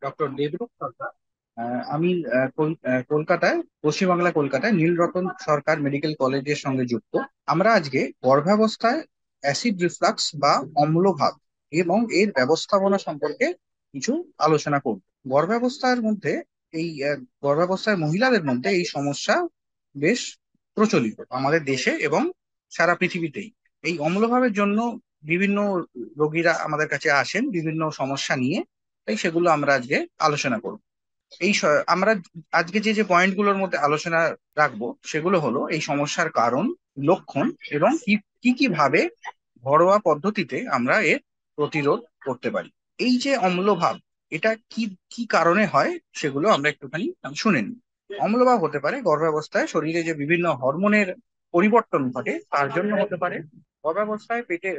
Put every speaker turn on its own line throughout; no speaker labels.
Doctor Debrup সরকার। আমি কলকাতায়, পশ্চিমবাংলা কলকাতায় নীলরতন সরকার মেডিকেল কলেজের সঙ্গে যুক্ত। আমরা আজকে গর্ভাবস্থায় অ্যাসিড রিফ্লাক্স বা অম্লভাব এবং এর ব্যবস্থাপনা সম্পর্কে কিছু আলোচনা করব। গর্ভাবস্থার মধ্যে এই গর্ভাবস্থায় মহিলাদের মধ্যে এই সমস্যা বেশ প্রচলিত আমাদের দেশে এবং সারা পৃথিবীতেই। এই অম্লভাবের জন্য বিভিন্ন রোগীরা আমাদের কাছে আসেন বিভিন্ন সমস্যা নিয়ে। তাই সেগুলো আমরা আজকে আলোচনা করব। আমরা আজকে যে যে পয়েন্টগুলোর মধ্যে আলোচনা রাখবো সেগুলো হলো এই সমস্যার কারণ, লক্ষণ এবং কি কি কি ভাবে ঘরোয়া পদ্ধতিতে আমরা এর প্রতিরোধ করতে পারি। এই যে অম্লভাব, এটা কি কি কারণে হয় সেগুলো আমরা একটুখানি শুনে নিই। অম্লভাব হতে পারে গর্ভাবস্থায় শরীরে যে বিভিন্ন হরমোনের পরিবর্তন ঘটে তার জন্য হতে পারে। গর্ভাবস্থায় পেটে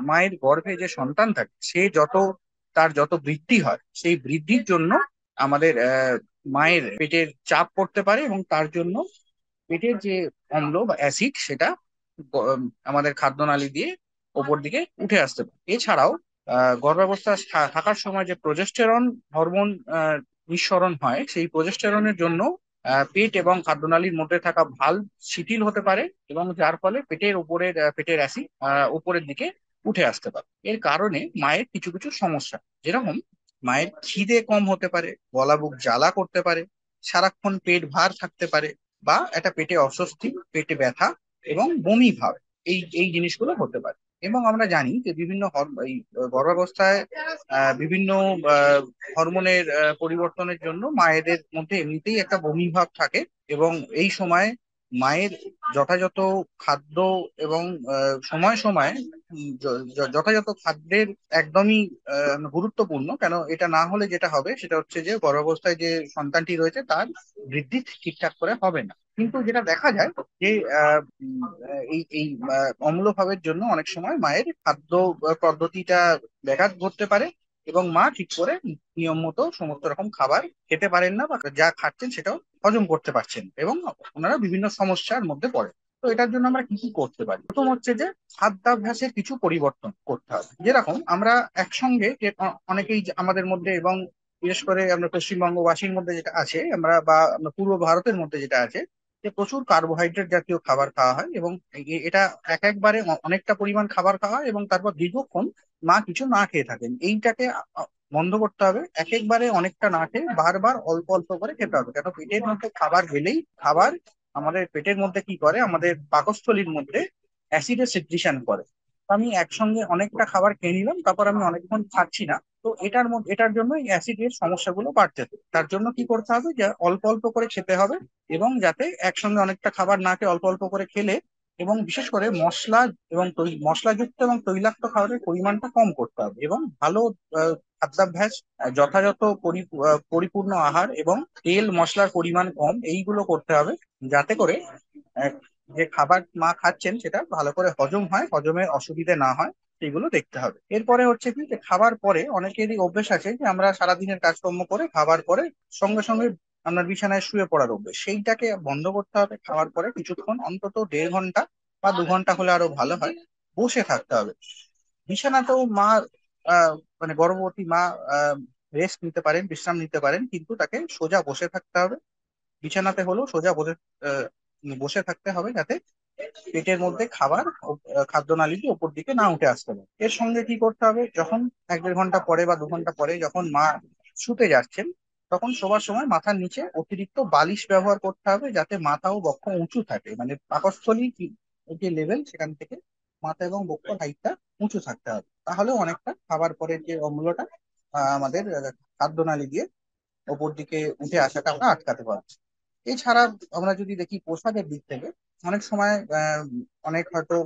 মায়ের গর্ভে যে সন্তান থাকে সে তার যত বৃদ্ধি হয় সেই বৃদ্ধির জন্য আমাদের মায়ের পেটের চাপ পড়তে পারে এবং তার জন্য পেটের যে অম্ল বা অ্যাসিড সেটা আমাদের খাদ্যনালী দিয়ে ওপর দিকে উঠে আসতে পারে। এছাড়াও গর্ভাবস্থা থাকার সময় যে প্রজেস্টেরন হরমোন নিঃসরণ হয়, সেই প্রজেস্টেরনের জন্য পেট এবং খাদ্যনালীর মধ্যে থাকা ভালভ শিথিল হতে পারে এবং যার ফলে পেটের অ্যাসিড উপরের দিকে উঠে আসতে পারে। এর কারণে মায়ের কিছু কিছু সমস্যা, যেরকম মায়ের খিদে কম হতে পারে, গলা বুক জ্বালা করতে পারে, সারাক্ষণ পেট ভার থাকতে পারে, বা একটা পেটে অস্বস্তি, পেটে ব্যথা এবং বমি ভাব, এই এই জিনিসগুলো হতে পারে। এবং আমরা জানি যে এই গর্ভাবস্থায় বিভিন্ন হরমোনের পরিবর্তনের জন্য মায়েদের মধ্যে এমনিতেই একটা বমি ভাব থাকে এবং এই সময় মায়ের যথাযথ খাদ্য এবং সময় সময় যথাযথ খাদ্যের একদমই গুরুত্বপূর্ণ। কেন এটা না হলে যেটা হবে সেটা হচ্ছে যে গর্ভাবস্থায় যে সন্তানটি রয়েছে তার বৃদ্ধি ঠিকঠাক করে হবে না। কিন্তু যেটা দেখা যায় যে এই এই অম্লভাবের জন্য অনেক সময় মায়ের খাদ্য পদ্ধতিটা ব্যাঘাত ঘটতে পারে এবং মা ঠিক করে নিয়ম মতো সমস্ত রকম খাবার খেতে পারেন না, বা যা খাচ্ছেন সেটাও হজম করতে পারছেন না, এবং ওনারা বিভিন্ন সমস্যার মধ্যে পড়ে। তো এটার জন্য আমরা কি কি করতে পারি? প্রথম হচ্ছে যে খাদ্যাভ্যাসের কিছু পরিবর্তন করতে হবে। যেরকম আমরা একসঙ্গে অনেকেই আমাদের মধ্যে, এবং বিশেষ করে আমরা পশ্চিমবঙ্গবাসীর মধ্যে যেটা আছে, আমরা পূর্ব ভারতের মধ্যে যেটা আছে, যে প্রচুর কার্বোহাইড্রেট জাতীয় খাবার খাওয়া হয় এবং এটা একবারে অনেকটা পরিমাণ খাবার খাওয়া হয় এবং তারপর দীর্ঘক্ষণ মা কিছু না খেয়ে থাকেন। এইটাকে বন্ধ করতে হবে। একবারে অনেকটা না খেয়ে বারবার অল্প অল্প করে খেতে হবে। কেন পেটের মধ্যে খাবার গেলেই আমাদের পেটের মধ্যে কি করে, আমাদের পাকস্থলীর মধ্যে অ্যাসিডের সিক্রিশন করে। তো আমি একসঙ্গে অনেকটা খাবার খেয়ে নিলাম, তারপর আমি অনেকক্ষণ খাচ্ছি না, তো এটার জন্য এই অ্যাসিডের সমস্যাগুলো বাড়তে থাকে। তার জন্য কি করতে হবে, যে অল্প অল্প করে খেতে হবে এবং যাতে একসঙ্গে অনেকটা খাবার না খেয়ে অল্প অল্প করে খেলে, এবং বিশেষ করে মশলা এবং মশলাযুক্ত এবং তৈলাক্ত খাবারের পরিমাণটা কম করতে হবে এবং ভালো খাদ্যাভ্যাস, যথাযথ পরিপূর্ণ আহার এবং তেল মশলার পরিমাণ কম, এইগুলো করতে হবে, যাতে করে আহ, যে খাবার মা খাচ্ছেন সেটা ভালো করে হজম হয়, হজমের অসুবিধে না হয়, সেগুলো দেখতে হবে। এরপরে হচ্ছে কি, যে খাবার পরে অনেকেরই অভ্যেস আছে যে আমরা সারাদিনের কাজকর্ম করে খাবার পরে সঙ্গে সঙ্গে আমরা বিছানায় শুয়ে পড়ার অভ্যেস, সেইটাকে বন্ধ করতে হবে। খাওয়ার পরে কিছুক্ষণ, অন্তত 1.5 ঘন্টা বা 2 ঘন্টা হলে আরো ভালো হয়, বসে থাকতে হবে। বিছানাতেও মা মানে গর্ভবতী মা রেস্ট নিতে পারেন, বিশ্রাম নিতে পারেন, কিন্তু তাকে সোজা বসে থাকতে হবে। বিছানাতে হলেও সোজা আহ, বসে থাকতে হবে, যাতে পেটের মধ্যে খাদ্যনালীটি ওপর দিকে না উঠে আসতে পারে। এর সঙ্গে কি করতে হবে, যখন 1-1.5 ঘন্টা পরে বা 2 ঘন্টা পরে যখন মা শুতে যাচ্ছেন, তখন শোবার সময় মাথার নিচে অতিরিক্ত বালিশ ব্যবহার করতে হবে, যাতে মাথা ও বক্ষ উঁচু থাকে, মানে পাকস্থলী যে লেভেল সেখান থেকে মাথা এবং বক্ষ হাইটটা উঁচু থাকতে হবে। তাহলে অনেকটা খাবার পরের যে অম্লটা আমাদের খাদ্যনালী দিয়ে ওপর দিকে উঠে আসাটা আমরা আটকাতে পারবো। এছাড়া আমরা যদি দেখি পোশাকের দিক থেকে, অনেক সময় অনেক হয়তো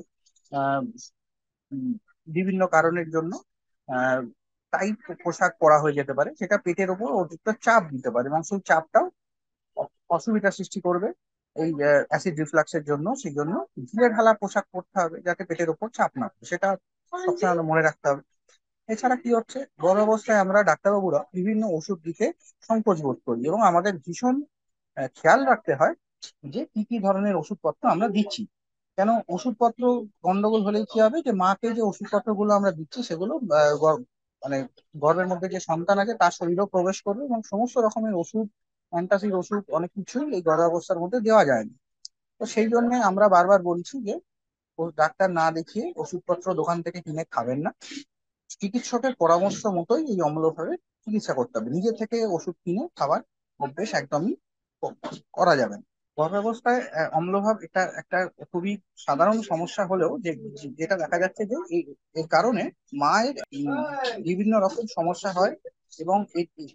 আহ, উম, বিভিন্ন কারণের জন্য টাইট পোশাক পরা হয়ে যেতে পারে, সেটা পেটের উপর অতিরিক্ত চাপ দিতে পারে এবং সেই চাপটাও অসুবিধা সৃষ্টি করবে এই অ্যাসিড রিফ্লাক্সের জন্য। সেই জন্য ঢিলে ঢালা পোশাক পরতে হবে, যাতে পেটের উপর চাপ না পড়ে, সেটা সবসময় আমাদের মনে রাখতে হবে। এছাড়া কি হচ্ছে, গর্ভাবস্থায় আমরা ডাক্তারবাবুরা বিভিন্ন ওষুধ দিতে সংকোচ বোধ করি এবং আমাদের ভীষণ খেয়াল রাখতে হয় যে কি কি ধরনের ওষুধপত্র আমরা দিচ্ছি। কেন ওষুধপত্র গন্ডগোল হলেই কি হবে, যে মাকে যে ওষুধপত্র গুলো আমরা দিচ্ছি সেগুলো মানে গর্ভের মধ্যে যে সন্তান আছে তার শরীরেও প্রবেশ করবে, এবং সমস্ত রকমের ওষুধ, অ্যান্টাসিড ওষুধ অনেক কিছুই এই গর্ভাবস্থার মধ্যে দেওয়া যায় না। তো সেই জন্য আমরা বারবার বলছি যে ও ডাক্তার না দেখিয়ে ওষুধপত্র দোকান থেকে কিনে খাবেন না, চিকিৎসকের পরামর্শ মতোই এই অম্লভাবে চিকিৎসা করতে হবে। নিজে থেকে ওষুধ কিনে খাবার অভ্যেস একদমই করা যাবে না। গর্ভাবস্থায় অম্লভাব এটা একটা খুবই সাধারণ সমস্যা হলেও যেটা দেখা যাচ্ছে যে এর কারণে মায়ের বিভিন্ন রকম সমস্যা হয়, এবং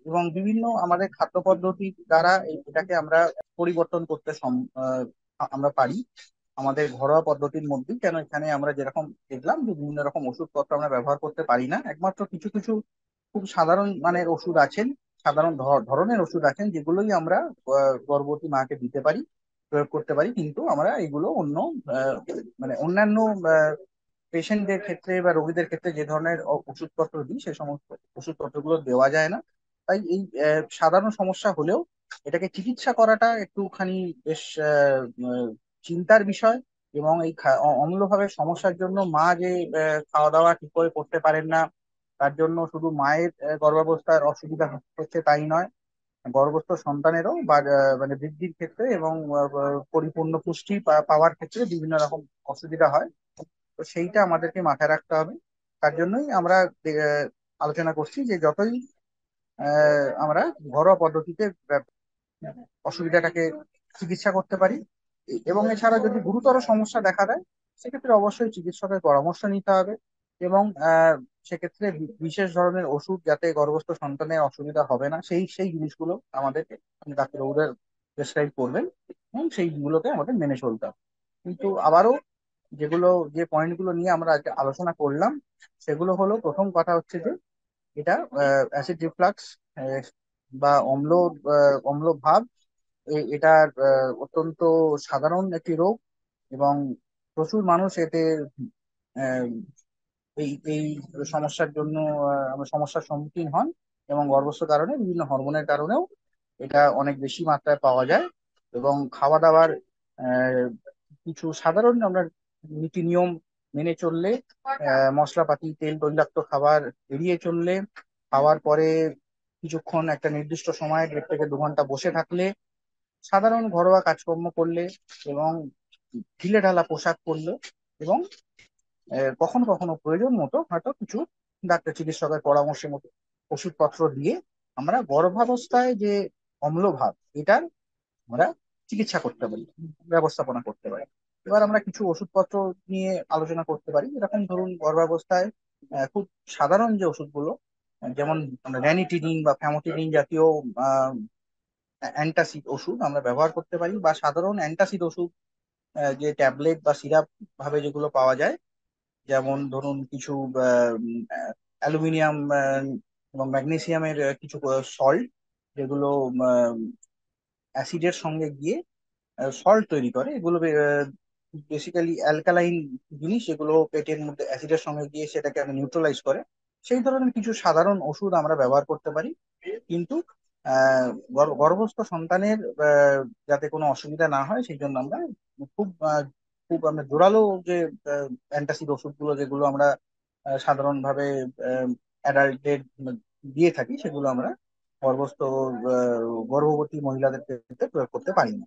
এবং বিভিন্ন আমাদের খাদ্য পদ্ধতি দ্বারা এটাকে আমরা পরিবর্তন করতে আমরা পারি আমাদের ঘরোয়া পদ্ধতির মধ্যেই। কেন এখানে আমরা যেরকম দেখলাম যে বিভিন্ন রকম ওষুধপত্র আমরা ব্যবহার করতে পারি না, একমাত্র কিছু কিছু খুব সাধারণ মানের ওষুধ আছেন, সাধারণ ধরনের ওষুধ আছেন যেগুলোই আমরা গর্ভবতী মাকে দিতে পারি, প্রয়োগ করতে পারি। কিন্তু আমরা এগুলো অন্য আহ, মানে অন্যান্য পেশেন্টদের ক্ষেত্রে বা রোগীদের ক্ষেত্রে যে ধরনের ওষুধপত্র দিই সে সমস্ত ওষুধপত্রগুলো দেওয়া যায় না। তাই এই সাধারণ সমস্যা হলেও এটাকে চিকিৎসা করাটা একটুখানি বেশ চিন্তার বিষয়। এবং এই অম্লভাবের সমস্যার জন্য মা যে খাওয়া দাওয়া ঠিক করে করতে পারেন না, তার জন্য শুধু মায়ের গর্ভাবস্থার অসুবিধা হচ্ছে তাই নয়, গর্ভস্থ সন্তানেরও বা মানে বৃদ্ধির ক্ষেত্রে এবং পরিপূর্ণ পুষ্টি পাওয়ার ক্ষেত্রে বিভিন্ন রকম অসুবিধা হয়। তো সেইটা আমাদেরকে মাথায় রাখতে হবে। তার জন্যই আমরা আলোচনা করছি যে যতই আমরা ঘরোয়া পদ্ধতিতে অসুবিধাটাকে চিকিৎসা করতে পারি। এবং এছাড়া যদি গুরুতর সমস্যা দেখা দেয় সেক্ষেত্রে অবশ্যই চিকিৎসকের পরামর্শ নিতে হবে। এবং সেক্ষেত্রে বিশেষ ধরনের ওষুধ, যাতে গর্ভস্থ সন্তানের অসুবিধা হবে না সেই সেই জিনিসগুলো আমাদেরকে ডাক্তারবাবুরা প্রেসক্রাইব করবেন, এবং সেইগুলোকে আমাদের মেনে চলতে হবে। কিন্তু আবারও যে পয়েন্টগুলো নিয়ে আমরা আজকে আলোচনা করলাম সেগুলো হলো, প্রথম কথা হচ্ছে যে এটা অ্যাসিড রিফ্লাক্স বা অম্ল ভাব, এটার অত্যন্ত সাধারণ একটি রোগ, এবং প্রচুর মানুষ এতে আহ, এই সমস্যার জন্য সমস্যার সম্মুখীন হন। এবং গর্ভস্থ কারণে বিভিন্ন হরমোনের কারণেও এটা অনেক বেশি মাত্রায় পাওয়া যায়। এবং খাওয়া দাওয়ার আহ, কিছু সাধারণ আমরা নীতি নিয়ম মেনে চললে, মশলাপাতি তেল তৈলাক্ত খাবার এড়িয়ে চললে, খাওয়ার পরে কিছুক্ষণ একটা নির্দিষ্ট সময় 1.5 থেকে 2 ঘন্টা বসে থাকলে, সাধারণ ঘরোয়া কাজকর্ম করলে, এবং ঢিলে ঢালা পোশাক পরলে, এবং কখনো কখনো প্রয়োজন মতো হয়তো কিছু ডাক্তার চিকিৎসকের পরামর্শ মতো ওষুধপত্র দিয়ে আমরা গর্ভাবস্থায় যে অম্লভাব এটার আমরা চিকিৎসা করতে পারি, ব্যবস্থাপনা করতে পারি। এবার আমরা কিছু ওষুধপত্র নিয়ে আলোচনা করতে পারি। এরকম ধরুন গর্ভাবস্থায় খুব সাধারণ যে ওষুধগুলো, যেমন র্যানিটিনিন বা ফ্যামোটিনিন জাতীয় অ্যান্টাসিড ওষুধ আমরা ব্যবহার করতে পারি, বা সাধারণ অ্যান্টাসিড ওষুধ যে ট্যাবলেট বা সিরাপ ভাবে যেগুলো পাওয়া যায়, যেমন ধরুন কিছু অ্যালুমিনিয়াম এবং ম্যাগনেসিয়ামের কিছু সল্ট, যেগুলো অ্যাসিডের সঙ্গে গিয়ে সল্ট তৈরি করে। এগুলো বেসিক্যালি অ্যালকালাইন জিনিস, যেগুলো পেটের মধ্যে অ্যাসিডের সঙ্গে গিয়ে সেটাকে নিউট্রালাইজ করে। সেই ধরনের কিছু সাধারণ ওষুধ আমরা ব্যবহার করতে পারি। কিন্তু গর্ভস্থ সন্তানের যাতে কোনো অসুবিধা না হয় সেই জন্য আমরা খুব খুব আমরা জোরালো যে অ্যান্টাসিড ওষুধগুলো যেগুলো আমরা সাধারণভাবে অ্যাডাল্টদের দিয়ে থাকি সেগুলো আমরা গর্ভস্থ গর্ভবতী মহিলাদের ক্ষেত্রে প্রয়োগ করতে পারি না।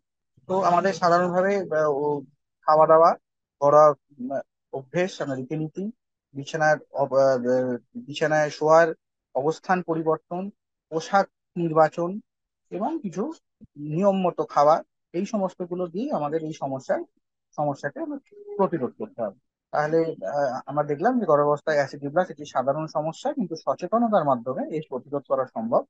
তো আমাদের সাধারণভাবে খাওয়া দাওয়া, ঘরোয়া অভ্যেস, আমরা রীতিনীতি, বিছানার বিছানায় শোয়ার অবস্থান পরিবর্তন, পোশাক নির্বাচন, এবং কিছু নিয়ম মতো খাওয়া, এই সমস্তগুলো দিয়ে আমাদের এই সমস্যাকে আমরা প্রতিরোধ করতে হবে। তাহলে আমরা দেখলাম যে গর্ভাবস্থায় অ্যাসিড রিফ্লাক্স একটি সাধারণ সমস্যা, কিন্তু সচেতনতার মাধ্যমে এর প্রতিরোধ করা সম্ভব।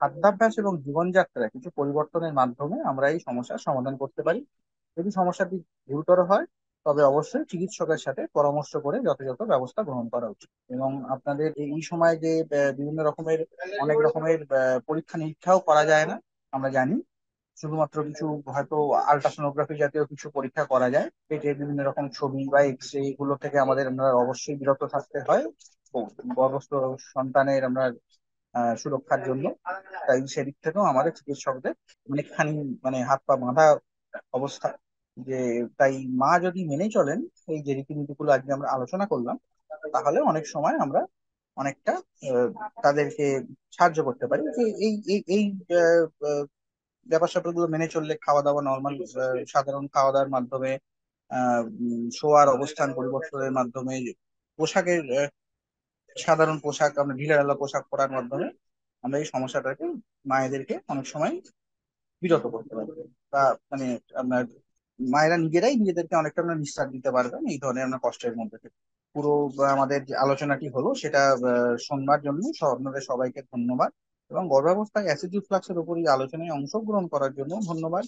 খাদ্যাভ্যাস এবং জীবনযাত্রায় কিছু পরিবর্তনের মাধ্যমে আমরা এই সমস্যার সমাধান করতে পারি। যদি সমস্যাটি গুরুতর হয় তবে অবশ্যই চিকিৎসকের সাথে পরামর্শ করে যথাযথ ব্যবস্থা গ্রহণ করা উচিত। এবং আপনাদের এই সময় যে বিভিন্ন রকমের অনেক রকমের পরীক্ষা নিরীক্ষাও করা যায় না আমরা জানি, শুধুমাত্র কিছু হয়তো আলট্রাসোনোগ্রাফি জাতীয় কিছু পরীক্ষা করা যায়, পেটের বিভিন্ন রকম ছবি বা এক্স রে, এগুলো থেকে আমাদের আমরা অবশ্যই বিরত থাকতে হয় ও গর্ভস্থ সন্তানের আমরা সুরক্ষার জন্য। তাই সেদিক থেকেও আমাদের চিকিৎসকদের অনেকখানি মানে হাত পা বাঁধা অবস্থা। যে তাই মা যদি মেনে চলেন এই যে রীতিনীতিগুলো আজকে আমরা আলোচনা করলাম, তাহলে অনেক সময় আমরা অনেকটা আহ, তাদেরকে সাহায্য করতে পারি যে এই এই এই আহ, আহ, ব্যাপার স্যাপারগুলো মেনে চললে, খাওয়া দাওয়া নর্মাল সাধারণ খাওয়া দাওয়ার মাধ্যমে, শোয়ার অবস্থান পরিবর্তনের মাধ্যমে, পোশাকের সাধারণ পোশাক, আমরা ঢিলেঢালা পোশাক পরার মাধ্যমে আমরা এই সমস্যাটাকে, মায়েদেরকে অনেক সময় বিরত করতে পারবে, বা মানে আপনার মায়েরা নিজেরাই নিজেদেরকে অনেকটা আমরা নিঃশ্বাস দিতে পারবেন এই ধরনের আমরা কষ্টের মধ্যে থেকে। পুরো আমাদের যে আলোচনাটি হলো সেটা শোনবার জন্য আপনাদের সবাইকে ধন্যবাদ, এবং গর্ভাবস্থায় অ্যাসিড রিফ্লাক্সের উপর এই আলোচনায় অংশগ্রহণ করার জন্য ধন্যবাদ।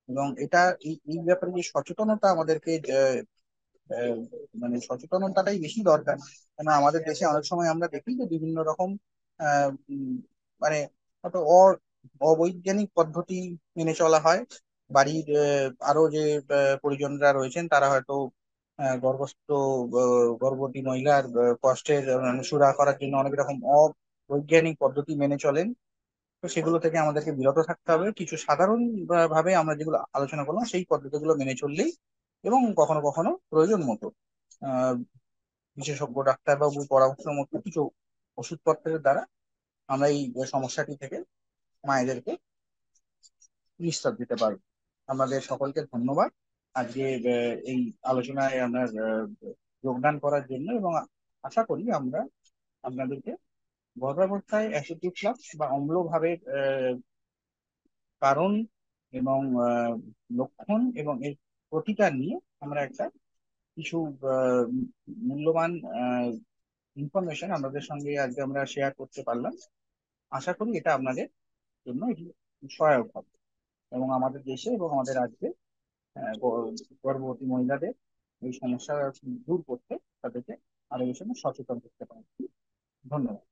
এবং এটা এই ব্যাপারে যে সচেতনতা আমাদেরকে আহ, মানে সচেতনতাটাই বেশি দরকার। কেন আমাদের দেশে অনেক সময় আমরা দেখি যে বিভিন্ন রকম আহ, উম, মানে হয়তো অবৈজ্ঞানিক পদ্ধতি মেনে চলা হয়। বাড়ির আরো যে পরিজনরা রয়েছেন তারা হয়তো গর্ভস্থ গর্ভবতী মহিলার কষ্টের সুরাহা করার জন্য অনেক রকম অবৈজ্ঞানিক পদ্ধতি মেনে চলেন। তো সেগুলো থেকে আমাদেরকে বিরত থাকতে হবে। কিছু সাধারণ ভাবে আমরা যেগুলো আলোচনা করলাম সেই পদ্ধতিগুলো মেনে চললেই, এবং কখনো কখনো প্রয়োজন মতো আহ বিশেষজ্ঞ ডাক্তারবাবুর পরামর্শ মতো কিছু ওষুধপত্রের দ্বারা আমরা এই সমস্যাটি থেকে মায়েদেরকে নিস্তার দিতে পারবো। আমাদের সকলকে ধন্যবাদ আজকে এই আলোচনায় আপনার যোগদান করার জন্য, এবং আশা করি আমরা আপনাদেরকে গর্ভাবস্থায় অ্যাসিড রিফ্লাক্স বা অম্লভাবের কারণ এবং লক্ষণ এবং এর প্রতিকার নিয়ে আমরা একটা কিছু আহ, মূল্যবান ইনফরমেশন আপনাদের সঙ্গে আজকে আমরা শেয়ার করতে পারলাম। আশা করি এটা আপনাদের জন্য এটি সহায়ক হবে, এবং আমাদের দেশে এবং আমাদের রাজ্যে গর্ভবতী মহিলাদের এই সমস্যা দূর করতে তাদেরকে আরো বেশি সচেতন করতে পারে। ধন্যবাদ।